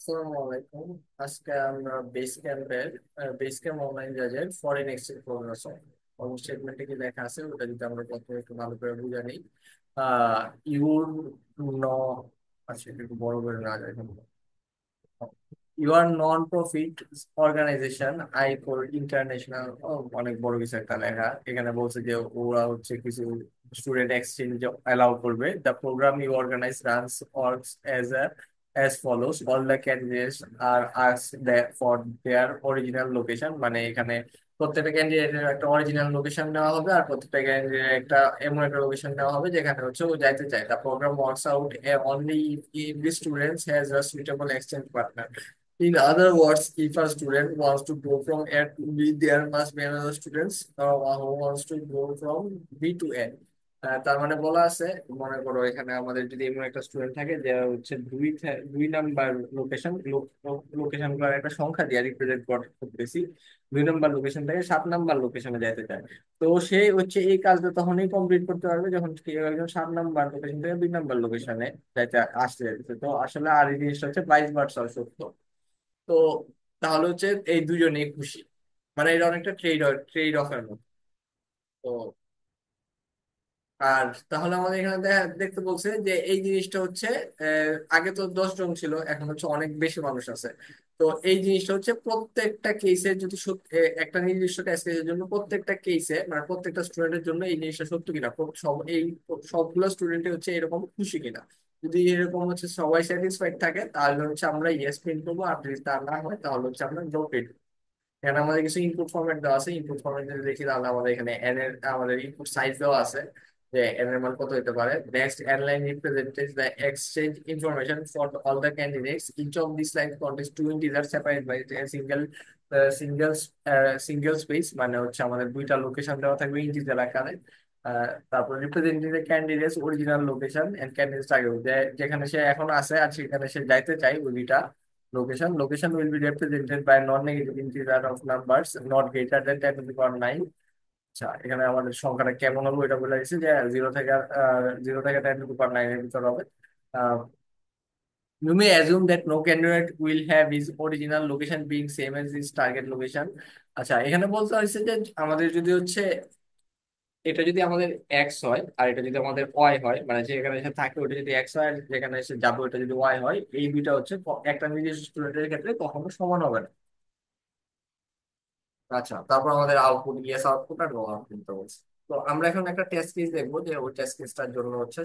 আসসালামু আলাইকুম। আজকে আমরা বেস ক্যাম্প অনলাইন জাজের ফরেন এক্সচেঞ্জ প্রোগ্রাম স্টেটমেন্টে কি লেখা আছে ওটা যদি আমরা প্রথমে একটু ভালো করে বুঝে নিই। আহ ইউর ন আচ্ছা এটা একটু বড় করে না যায়। Your non profit organization ICOR international, অনেক বড় কিছু একটা লেখা এখানে বলছে যে ওরা হচ্ছে কিছু স্টুডেন্ট এক্সচেঞ্জ অ্যালাউ করবে। The programme you organize runs works as follows: all the candidates are asked for their original location, মানে এখানে প্রত্যেকটা ক্যান্ডিডেটের একটা অরিজিনাল লোকেশন নেওয়া হবে আর প্রত্যেকটা ক্যান্ডিডেট একটা এমন একটা লোকেশন নেওয়া হবে যেখানে হচ্ছে ও যাইতে চায়। The programme works out only if the students has a suitable exchange partner. In other words, if a student wants to go from A to B, there must be another students who wants to go from B to A. তার মানে বলা আছে, মনে করো এখানে আমাদের যদি এমন একটা স্টুডেন্ট থাকে যে হচ্ছে দুই নাম্বার লোকেশন লোকেশন গুলোর একটা সংখ্যা দিয়ে রিপ্রেজেন্ট করতেছি, 2 নাম্বার লোকেশন থেকে 7 নাম্বার লোকেশনে যাইতে চায়। তো সে হচ্ছে এই কাজটা তখনই কমপ্লিট করতে পারবে যখন কেউ একজন 7 নাম্বার লোকেশন থেকে 2 নাম্বার লোকেশনে যাইতে আসতে যাচ্ছে। তো আসলে আর এই জিনিসটা হচ্ছে 22 বার সত্য। তো তাহলে হচ্ছে এই দুজনেই খুশি, মানে এটা অনেকটা ট্রেড অফের মতো। তো আর তাহলে আমাদের এখানে দেখতে বলছে যে এই জিনিসটা হচ্ছে আগে তো 10 জন ছিল, এখন হচ্ছে অনেক বেশি মানুষ আছে। তো এই জিনিসটা হচ্ছে প্রত্যেকটা কেসে যদি একটা নির্দিষ্ট টেস্ট কেসের জন্য প্রত্যেকটা কেসে মানে প্রত্যেকটা স্টুডেন্টের জন্য এই জিনিসটা সত্য কিনা, সবগুলো স্টুডেন্টে হচ্ছে এরকম খুশি কিনা। যদি এরকম হচ্ছে সবাই স্যাটিসফাইড থাকে তাহলে হচ্ছে আমরা ইয়েস প্রিন্ট করবো, আর যদি তা না হয় তাহলে হচ্ছে আমরা নো প্রিন্ট। এখানে আমাদের কিছু ইনপুট ফরম্যাট দেওয়া আছে। ইনপুট ফরম্যাট যদি দেখি তাহলে আমাদের এখানে এন এর আমাদের ইনপুট সাইজ দেওয়া আছে যে এন এর মান কত হতে পারে। Next n line represents the exchange information for all the candidates. Each of this line contains two integer separate by single single single space, মানে হচ্ছে আমাদের দুইটা লোকেশন দেওয়া থাকবে ইন্টিজার আকারে। তারপর representing the candidates original location and candidates আগে যেখানে সে এখন আছে আর সেখানে সে যাইতে চাই ওই দুইটা location will be represented by non-negative integer of numbers not greater than 10 to the power 9. আচ্ছা এখানে আমাদের সংখ্যাটা কেমন হবে এটা বলে দিচ্ছি যে 0 থেকে 10 to the power 9 এর ভিতর হবে। আহ, you may assume that no candidate will have his original location being same as his target location. আচ্ছা এখানে বলতে হয়েছে যে আমাদের যদি হচ্ছে এটা যদি আমাদের এক্স হয় আর এটা যদি আমাদের ওয়াই হয়, মানে যেখানে এসে থাকে ওটা যদি এক্স হয় আর যেখানে এসে যাবে ওটা যদি ওয়াই হয়, এই দুইটা হচ্ছে একটা নির্দিষ্ট স্টুডেন্টের ক্ষেত্রে কখনো সমান হবে না। আচ্ছা তারপর আমাদের আউটপুট ইয়েস আউটপুট আর নো আউটপুট বলছে। তো আমরা এখন একটা টেস্ট কেস দেখবো যে ওই টেস্ট কেসটার জন্য হচ্ছে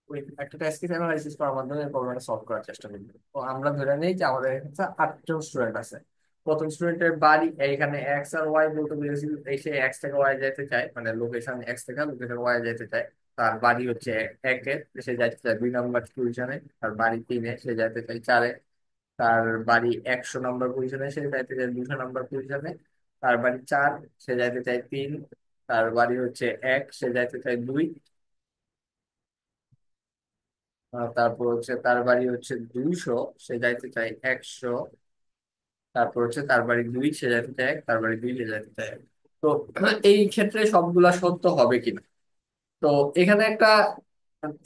ওই একটা টেস্ট কেস অ্যানালাইসিস করার মাধ্যমে প্রবলেমটা সলভ করার চেষ্টা করবো। তো আমরা ধরে নিই যে আমাদের কাছে 8 জন স্টুডেন্ট আছে। প্রথম স্টুডেন্টের বাড়ি এইখানে এক্স আর ওয়াই বলতে বুঝেছি, এই সে এক্স থেকে ওয়াই যেতে চায়, মানে লোকেশন এক্স থেকে লোকেশন ওয়াই যেতে চায়। তার বাড়ি হচ্ছে একে, সে যাইতে চায় 2 নাম্বার পজিশনে। তার বাড়ি 3-এ, সে যাইতে চায় 4-এ। তার বাড়ি 100 নম্বর পজিশনে, সে যাইতে চায় 200 নম্বর পজিশনে। তার বাড়ি 4, সে যাইতে চায় 3। তার বাড়ি হচ্ছে 1, সে যাইতে চায় 2। তারপর হচ্ছে তার বাড়ি হচ্ছে 200, সে যাইতে চায় 100। তারপর হচ্ছে তার বাড়ি 2, সে যাইতে চায় 1, তার বাড়ি 2, সে যাইতে চায় 1। তো এই ক্ষেত্রে সবগুলা সত্য হবে কিনা। তো এখানে একটা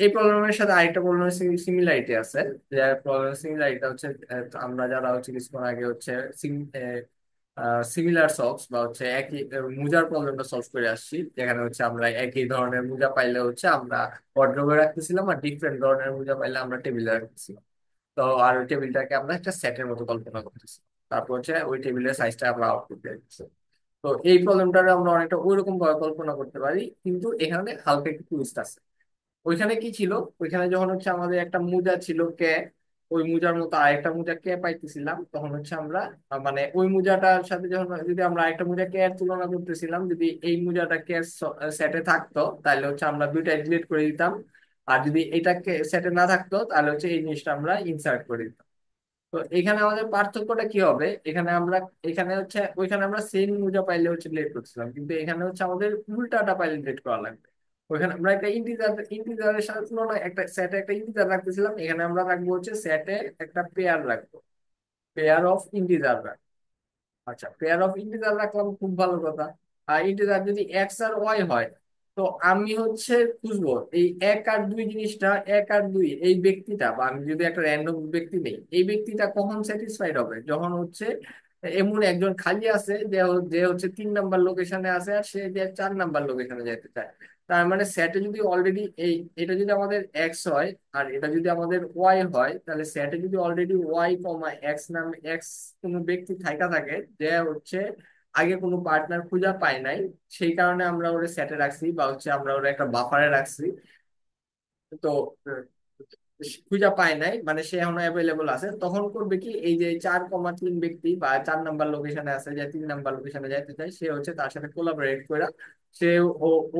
এই প্রবলেমের সাথে আরেকটা প্রবলেমের সিমিলারিটি আছে। যে প্রবলেমের সিমিলারিটি হচ্ছে আমরা যারা হচ্ছে কিছুক্ষণ আগে হচ্ছে সিমিলার সলভস বা হচ্ছে একই মুজার প্রবলেমটা সলভ করে আসছি, যেখানে হচ্ছে আমরা একই ধরনের মুজা পাইলে হচ্ছে আমরা ওয়ার্ড্রোবে রাখতেছিলাম আর ডিফারেন্ট ধরনের মুজা পাইলে আমরা টেবিলে রাখতেছিলাম। তো আর ওই টেবিলটাকে আমরা একটা সেটের মতো কল্পনা করতেছি। তারপর হচ্ছে ওই টেবিলের সাইজটা আমরা আউটপুট দিয়ে দিচ্ছি। তো এই প্রবলেমটা আমরা অনেকটা ওইরকম ভাবে কল্পনা করতে পারি, কিন্তু এখানে হালকা একটু টুইস্ট আছে। ওইখানে কি ছিল, ওইখানে যখন হচ্ছে আমাদের একটা মুজা ছিল কে, ওই মুজার মতো আরেকটা মুজা কে পাইতেছিলাম, তখন হচ্ছে আমরা মানে ওই মুজাটার সাথে যখন যদি আমরা আরেকটা মুজা কে এর তুলনা করতেছিলাম, যদি এই মুজাটা কে সেটে থাকতো তাহলে হচ্ছে আমরা দুইটা ডিলিট করে দিতাম। আর যদি এটা কে সেটে না থাকতো তাহলে হচ্ছে এই জিনিসটা আমরা ইনসার্ট করে দিতাম। তো এখানে আমাদের পার্থক্যটা কি হবে, এখানে হচ্ছে ওইখানে আমরা সেম মুজা পাইলে হচ্ছে ডিলিট করছিলাম, কিন্তু এখানে হচ্ছে আমাদের উল্টাটা পাইলে ডিলিট করা লাগবে। ওইখানে আমরা একটা ইন্টিজারের সাথে তুলনায় একটা সেটে একটা ইন্টিজার রাখতেছিলাম, এখানে আমরা রাখবো হচ্ছে সেটে একটা পেয়ার রাখবো, পেয়ার অফ ইন্টিজার রাখবো। আচ্ছা পেয়ার অফ ইন্টিজার রাখলাম, খুব ভালো কথা। আর ইন্টিজার যদি এক্স আর ওয়াই হয়, তো আমি হচ্ছে খুঁজবো এই এক আর দুই জিনিসটা, এক আর দুই এই ব্যক্তিটা, বা আমি যদি একটা র্যান্ডম ব্যক্তি নেই, এই ব্যক্তিটা কখন স্যাটিসফাইড হবে, যখন হচ্ছে এমন একজন খালি আছে যে হচ্ছে 3 নাম্বার লোকেশনে আছে আর সে যে 4 নাম্বার লোকেশনে যেতে চায়। তার মানে সেটে যদি অলরেডি এটা যদি আমাদের এক্স হয় আর এটা যদি আমাদের ওয়াই হয়, তাহলে সেটে যদি অলরেডি ওয়াই কমা এক্স নামে এক্স কোনো ব্যক্তি থাইকা থাকে যে হচ্ছে আগে কোনো পার্টনার খুঁজে পায় নাই, সেই কারণে আমরা ওরা সেটে রাখছি বা হচ্ছে আমরা ওরা একটা বাফারে রাখছি। তো আহ, খুঁজে পায় নাই মানে সে এখন অ্যাভেলেবল আছে, তখন করবে কি এই যে 4,3 ব্যক্তি বা 4 নাম্বার লোকেশনে আছে যে 3 নাম্বার লোকেশনে যাইতে চাই, সে হচ্ছে তার সাথে কোলাবোরেট করে সে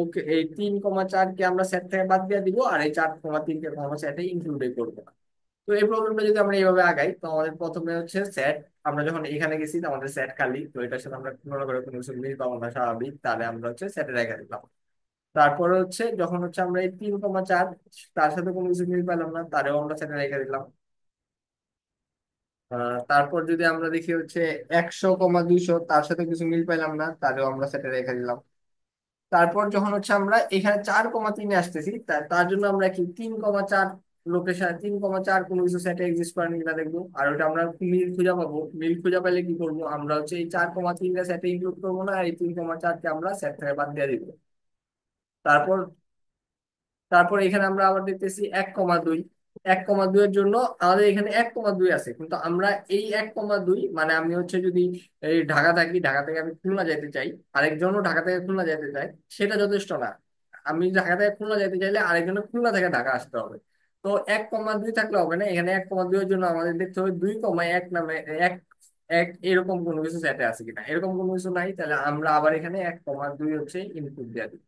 ওকে এই 3,4 কে আমরা সেট থেকে বাদ দিয়ে দিব আর এই 4,3 কে কোনো সেটে ইনক্লুডে করবো না। তো এই প্রবলেমটা যদি আমরা এইভাবে আগাই, তো আমাদের প্রথমে হচ্ছে সেট, আমরা যখন এখানে গেছি তো আমাদের সেট খালি, তো এটার সাথে আমরা কোনো করে কোনো কিছু মিল পাবো না স্বাভাবিক, তাহলে আমরা হচ্ছে সেটে রেখে দিলাম। তারপরে হচ্ছে যখন হচ্ছে আমরা এই 3,4 তার সাথে কোনো কিছু মিল পেলাম না, তারেও আমরা সেটে রেখে দিলাম। তারপর যদি আমরা দেখি হচ্ছে 100,200 তার সাথে কিছু মিল পেলাম না, তারেও আমরা সেটে রেখে দিলাম। তারপর যখন হচ্ছে আমরা এখানে 4,3 আসতেছি, তার জন্য আমরা কি 3,4 লোকেশন, 3,4 কোনো কিছু সেটে এক্সিস্ট করে কিনা দেখবো, আর ওটা আমরা মিল খুঁজে পাবো। মিল খুঁজে পেলে কি করবো, আমরা হচ্ছে এই 4,3 সেটে ইনক্লুড করবো না, আর এই 3,4 কে আমরা সেট থেকে বাদ দিয়ে দিব। তারপর তারপর এখানে আমরা আবার দেখতেছি 1,2, 1,2 এর জন্য আমাদের এখানে 1,2 আছে, কিন্তু আমরা এই 1,2 মানে আমি হচ্ছে যদি এই ঢাকা থাকি, ঢাকা থেকে আমি খুলনা যেতে চাই, আরেকজনও ঢাকা থেকে খুলনা যেতে চাই, সেটা যথেষ্ট না। আমি ঢাকা থেকে খুলনা যেতে চাইলে আরেকজনের খুলনা থেকে ঢাকা আসতে হবে। তো 1,2 থাকলে হবে না, এখানে 1,2 এর জন্য আমাদের দেখতে হবে 2,1 নামে এক এক এরকম কোনো কিছু সেটে আছে কিনা। এরকম কোনো কিছু নাই, তাহলে আমরা আবার এখানে 1,2 হচ্ছে ইনপুট দিয়ে দিই।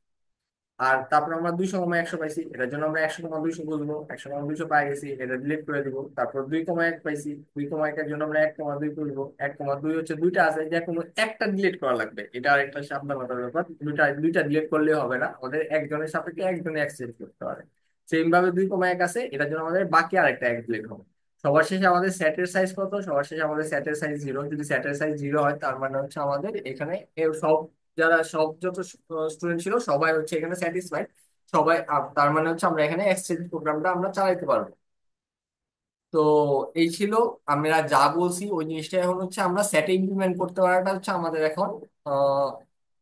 আর তারপর আমরা 200,100 পাইছি, এটার জন্য আমরা 100,200 বলবো, 100,200 পাই গেছি, এটা ডিলিট করে দিব। তারপর 2,1 পাইছি, 2,1 এর জন্য আমরা 1,2 করবো, 1,2 হচ্ছে দুইটা আছে, যে কোনো একটা ডিলিট করা লাগবে, এটা আরেকটা সাবধানতার ব্যাপার। দুইটা দুইটা ডিলিট করলে হবে না, আমাদের একজনের সাপেক্ষে একজনে এক্সচেঞ্জ করতে পারে। সেম ভাবে 2,1 আছে, এটার জন্য আমাদের বাকি আরেকটা এক ডিলিট হবে। সবার শেষে আমাদের সেটের সাইজ কত, সবার শেষে আমাদের সেটের সাইজ 0। যদি সেটের সাইজ 0 হয় তার মানে হচ্ছে আমাদের এখানে সব যারা সব যত স্টুডেন্ট ছিল সবাই হচ্ছে এখানে স্যাটিসফাইড, সবাই তার মানে হচ্ছে আমরা এখানে এক্সচেঞ্জ প্রোগ্রামটা আমরা চালাইতে পারবো। তো এই ছিল আমরা যা বলছি ওই জিনিসটা, এখন হচ্ছে আমরা সেটে ইমপ্লিমেন্ট করতে পারাটা হচ্ছে আমাদের এখন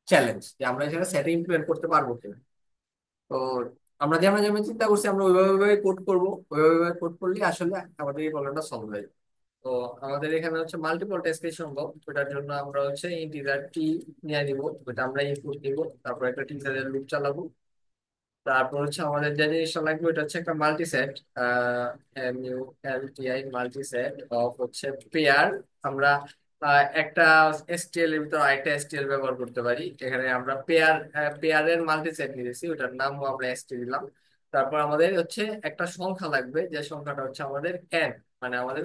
চ্যালেঞ্জ, যে আমরা এখানে সেটে ইমপ্লিমেন্ট করতে পারবো কিনা। তো আমরা যেমন যেমন চিন্তা করছি আমরা ওইভাবে কোড করবো, ওইভাবে কোড করলে আসলে আমাদের এই প্রবলেমটা সলভ হয়ে যাবে। তো আমাদের এখানে হচ্ছে মাল্টিপল টেস্ট কেস সম্ভব, ওটার জন্য আমরা হচ্ছে ইন্টিজার টি নিয়ে নিব, ওটা আমরা ইনপুট দিব, তারপর একটা টিজারের লুপ চালাবো। তারপর হচ্ছে আমাদের যে জিনিসটা লাগবে এটা হচ্ছে একটা multi set, MULTI multi set of হচ্ছে পেয়ার। আমরা একটা এসটিএল এর ভিতর আরেকটা এসটিএল ব্যবহার করতে পারি, এখানে আমরা পেয়ারের মাল্টি সেট নিয়েছি, ওটার নাম আমরা এসটি দিলাম। তারপর আমাদের হচ্ছে একটা সংখ্যা লাগবে, যে সংখ্যাটা হচ্ছে আমাদের এন, মানে আমাদের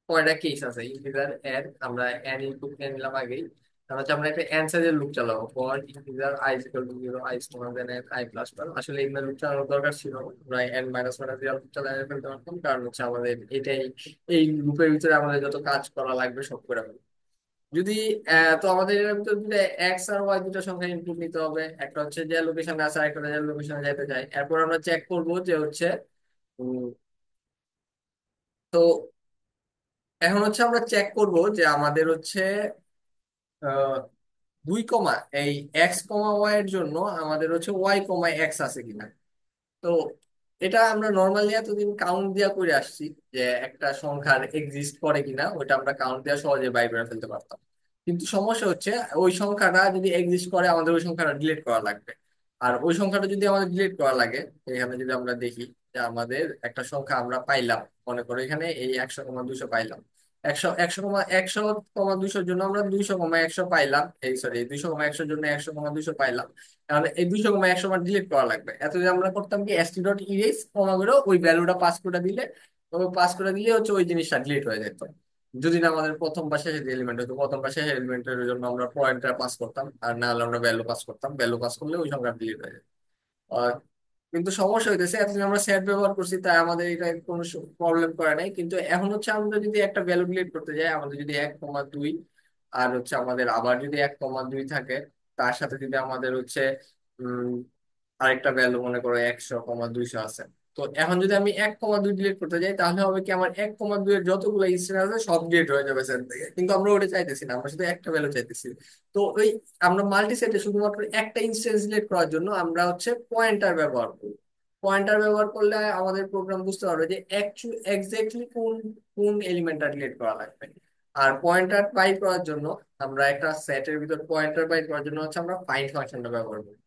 কয়টা কেস আছে ইন্টিজার এন, আমরা এন ইনপুট নিয়ে নিলাম আগেই। তাহলে হচ্ছে আমরা একটা অ্যান্সারের লুপ চালাবো, for integer i is equal to 0, i smaller than n, i plus 1। আসলে এই লুপ চালানোর দরকার ছিল না। আমরা n minus one zero loop চালিয়ে ফেলতে পারতাম, কারণ হচ্ছে আমাদের এটাই এই লুপের ভিতরে আমাদের যত কাজ করা লাগবে সব করে ফেলবো। যদি তো আমাদের এর ভিতরে দুটো এক্স আর ওয়াই দুটো সংখ্যা ইনপুট নিতে হবে, একটা হচ্ছে যে লোকেশনে আছে আর একটা যে লোকেশনে যেতে চাই। এরপর আমরা চেক করবো যে হচ্ছে উম, তো এখন হচ্ছে আমরা চেক করব যে আমাদের হচ্ছে আহ, দুই কমা এই এক্স কমা ওয়াই এর জন্য আমাদের হচ্ছে ওয়াই কমা এক্স আছে কিনা। তো এটা আমরা নর্মালি এতদিন কাউন্ট দিয়া করে আসছি, যে একটা সংখ্যার এক্সিস্ট করে কিনা ওটা আমরা কাউন্ট দিয়া সহজে বাই করে ফেলতে পারতাম। কিন্তু সমস্যা হচ্ছে ওই সংখ্যাটা যদি এক্সিস্ট করে আমাদের ওই সংখ্যাটা ডিলিট করা লাগবে। আর ওই সংখ্যাটা যদি আমাদের ডিলিট করা লাগে, এখানে যদি আমরা দেখি যে আমাদের একটা সংখ্যা আমরা পাইলাম, মনে করো এখানে এই 100,200 পাইলাম, 100,200 জন্য আমরা 200,100 পাইলাম, এই সরি 200,100 জন্য 100,200 পাইলাম। তাহলে এই 200,100 বার ডিলিট করা লাগবে। এত যদি আমরা করতাম কি এসটি ডট ইরেজ কমা করে ওই ভ্যালুটা পাস করে দিলে, ওই পাস করে দিলে হচ্ছে ওই জিনিসটা ডিলিট হয়ে যেত। যদি না আমাদের প্রথম বা শেষের এলিমেন্ট হতো, প্রথম বা শেষের এলিমেন্টের জন্য আমরা পয়েন্টটা পাস করতাম, আর না হলে আমরা ভ্যালু পাস করতাম, ভ্যালু পাস করলে ওই সংখ্যা ডিলিট হয়ে যেত। আহ, কিন্তু সমস্যা হইতেছে এতদিন আমরা সেট ব্যবহার করছি তাই আমাদের এটা কোনো প্রবলেম করে নাই, কিন্তু এখন হচ্ছে আমরা যদি একটা ভ্যালু ডিলিট করতে যাই, আমাদের যদি 1,2 আর হচ্ছে আমাদের আবার যদি 1,2 থাকে, তার সাথে যদি আমাদের হচ্ছে উম, আরেকটা ভ্যালু মনে করো 100,200 আছে। তো এখন যদি আমি 1,2 ডিলিট করতে যাই, তাহলে হবে কি আমার 1,2 এর যতগুলো ইনস্ট্যান্স আছে সব ডিলিট হয়ে যাবে সেট থেকে, কিন্তু আমরা ওটা চাইতেছি না, আমরা শুধু একটা ভ্যালু চাইতেছি। তো ওই আমরা মাল্টি সেটে শুধুমাত্র একটা ইনস্ট্যান্স ডিলিট করার জন্য আমরা হচ্ছে পয়েন্টার ব্যবহার করি। পয়েন্টার ব্যবহার করলে আমাদের প্রোগ্রাম বুঝতে পারবে যে এক্স্যাক্টলি কোন কোন এলিমেন্টটা ডিলিট করা লাগবে। আর পয়েন্টার বাইট করার জন্য আমরা একটা সেটের ভিতর পয়েন্টার বাইট করার জন্য হচ্ছে আমরা ফাইন্ড ফাংশনটা ব্যবহার করি।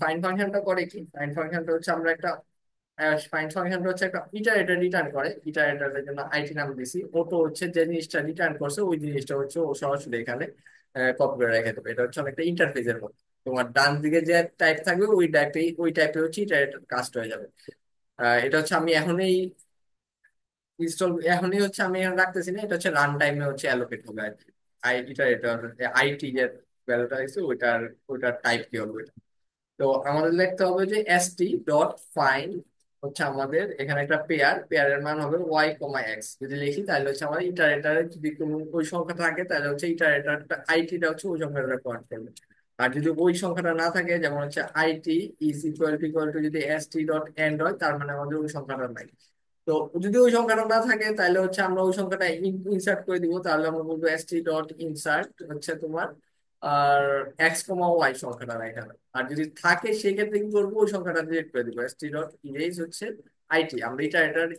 ফাইন্ড ফাংশনটা করে কি, ফাইন্ড ফাংশনটা হচ্ছে আমরা একটা ফাইন্ড ফাংশনটা হচ্ছে একটা ইটারেটর রিটার্ন করে। ইটারেটরের জন্য আইটি নাম দিছি, ওটা হচ্ছে যে জিনিসটা রিটার্ন করছে ওই জিনিসটা হচ্ছে ও সরাসরি এখানে কপি করে রেখে দেবে। এটা হচ্ছে অনেকটা ইন্টারফেসের মতো। তোমার ডান দিকে যে টাইপ থাকবে ওই টাইপে হচ্ছে ইটারেটর কাস্ট হয়ে যাবে। এটা হচ্ছে আমি এখনই হচ্ছে আমি এখানে রাখতেছি না, এটা হচ্ছে রান টাইমে হচ্ছে অ্যালোকেট হবে আর কি। ইটারেটর আইটি যে ভ্যালুটা আছে ওইটার ওইটার টাইপ কি হবে। তো আমাদের লিখতে হবে যে st ডট ফাইন্ড হচ্ছে আমাদের এখানে একটা পেয়ারের মান হবে y, x। যদি লিখি তাহলে হচ্ছে আমার ইটারেটারে যদি কোনো ওই সংখ্যা থাকে তাহলে হচ্ছে ইটারেটারটা আইটিটা হচ্ছে ওই সংখ্যাটা পয়েন্ট করবে। আর যদি ওই সংখ্যাটা না থাকে, যেমন হচ্ছে আইটি ইজ ইকুয়াল টু যদি st ডট এন্ড হয়, তার মানে আমাদের ওই সংখ্যাটা নাই। তো যদি ওই সংখ্যাটা না থাকে তাহলে হচ্ছে আমরা ওই সংখ্যাটা ইনসার্ট করে দিব। তাহলে আমরা বলবো st ডট ইনসার্ট হচ্ছে তোমার আর x, y সংখ্যাটা এখানে। আর যদি থাকে সেক্ষেত্রে কি করবো, ওই সংখ্যাটা ডিলিট করে দিব। st ডট ইরেজ হচ্ছে আইটি, আমরা এটার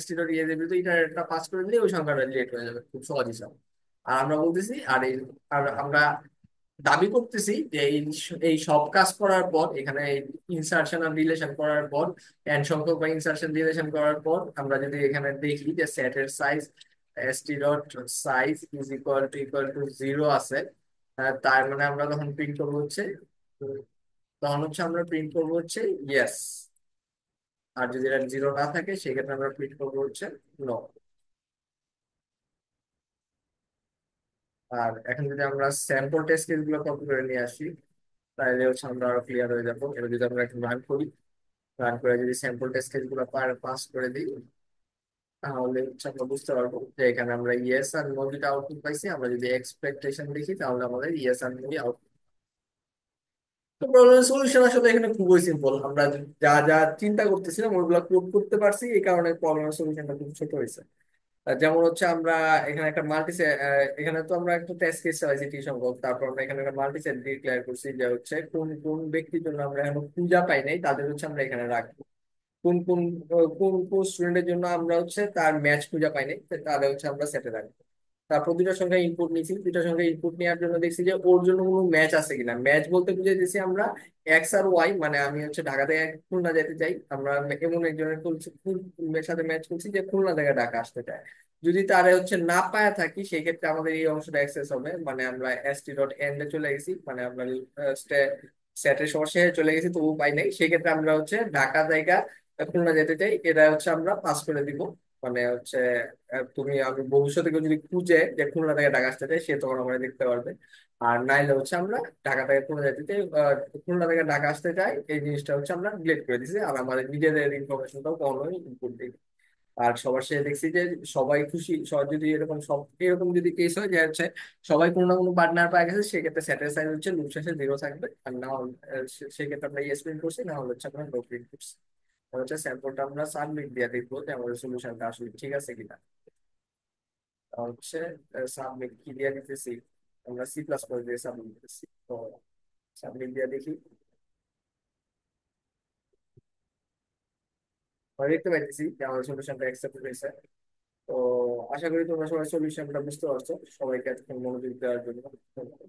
st ডট ইরেজ এর ভিতরে এটা পাস করে দিলে ওই সংখ্যাটা ডিলিট হয়ে যাবে, খুব সহজ হিসাব। আর আমরা বলতেছি আর আমরা দাবি করতেছি যে এই সব কাজ করার পর, এখানে ইনসার্শন আর রিলেশন করার পর, এন সংখ্যক বা ইনসার্শন রিলেশন করার পর আমরা যদি এখানে দেখি যে সেটের size st dot size is equal to 0 আছে, তার মানে আমরা তখন প্রিন্ট করবো হচ্ছে উম, তখন হচ্ছে আমরা প্রিন্ট করবো হচ্ছে ইয়েস। আর যদি এটা 0 না থাকে সেক্ষেত্রে আমরা প্রিন্ট করবো হচ্ছে নো। আর এখন যদি আমরা স্যাম্পল টেস্ট কেস গুলো কপি করে নিয়ে আসি, তাহলে হচ্ছে আমরা আরো ক্লিয়ার হয়ে যাবো। এবার যদি আমরা এখন রান করি, রান করে যদি স্যাম্পল টেস্ট কেস গুলো পাস করে দিই, তাহলে হচ্ছে আমরা বুঝতে পারবো যে এখানে আমরা ইয়েস আর নো দুটা আউটপুট পাইছি। আমরা যদি এক্সপেকটেশন দেখি তাহলে আমাদের ইয়েস আর নো আউটপুট। তো প্রবলেম সলিউশন আসলে এখানে খুবই সিম্পল। আমরা যা যা চিন্তা করতেছিলাম ওইগুলো কোড করতে পারছি, এই কারণে প্রবলেম সলিউশনটা খুব ছোট হয়েছে। যেমন হচ্ছে আমরা এখানে একটা এখানে তো আমরা একটা টেস্ট কেস চালাইছি টি সংখ্যক, তারপর আমরা এখানে একটা মাল্টি সেট ডিক্লেয়ার করছি যে হচ্ছে কোন কোন ব্যক্তির জন্য আমরা এখন খুঁজা পাই নাই তাদের হচ্ছে আমরা এখানে রাখবো। কোন কোন কোন কোন স্টুডেন্টের জন্য আমরা হচ্ছে তার ম্যাচ খুঁজে পাই নাই, তো তাহলে হচ্ছে আমরা সেটে রাখবো। তারপর দুইটা সংখ্যা ইনপুট নিয়েছি, দুইটা সংখ্যা ইনপুট নেওয়ার জন্য দেখছি যে ওর জন্য কোনো ম্যাচ আছে কিনা। ম্যাচ বলতে বুঝে দিছি আমরা এক্স আর ওয়াই, মানে আমি হচ্ছে ঢাকা থেকে খুলনা যেতে চাই, আমরা এমন একজনের সাথে ম্যাচ করছি যে খুলনা থেকে ঢাকা আসতে চায়। যদি তারা হচ্ছে না পায় থাকি সেক্ষেত্রে আমাদের এই অংশটা অ্যাক্সেস হবে, মানে আমরা st ডট এন্ডে চলে গেছি, মানে আমরা সেটের সমস্যা চলে গেছি তবু পাই নাই, সেক্ষেত্রে আমরা হচ্ছে ঢাকা জায়গা খুলনা যেতে চাই, এটা হচ্ছে আমরা পাস করে দিব। মানে হচ্ছে তুমি আমি ভবিষ্যতে কেউ যদি খুঁজে যে খুলনা থেকে ঢাকা আসতে চাই, সে তখন আমরা দেখতে পারবে। আর নাইলে হচ্ছে আমরা ঢাকা থেকে খুলনা যেতে চাই, খুলনা থেকে ঢাকা আসতে চাই, এই জিনিসটা হচ্ছে আমরা ডিলিট করে দিছি। আর আমাদের নিজেদের ইনফরমেশনটাও কখনোই ইনপুট দিই। আর সবার শেষে দেখছি যে সবাই খুশি। যদি এরকম যদি কেস হয় যে হচ্ছে সবাই কোনো না কোনো পার্টনার পায় গেছে, সেক্ষেত্রে স্যাটিসফাইড হচ্ছে লুপ শেষে 0 থাকবে। আর না হলে সেক্ষেত্রে আমরা ইয়েস প্রিন্ট করছি, না হলে হচ্ছে আমরা নো প্রিন্ট করছি। হচ্ছে স্যাম্পলটা আমরা সাবমিট দিয়ে দেখবো যে আমাদের সলিউশনটা আসলে ঠিক আছে কিনা। হচ্ছে সাবমিট কি দিয়ে দিতেছি, আমরা C++ দিয়ে সাবমিট দিতেছি। তো সাবমিট দিয়ে দেখি, আমরা দেখতে পাইতেছি যে আমাদের সলিউশনটা অ্যাকসেপ্ট হয়েছে। তো আশা করি তোমরা সবাই সলিউশনটা বুঝতে পারছো। সবাইকে এতক্ষণ মনোযোগ দেওয়ার জন্য ধন্যবাদ।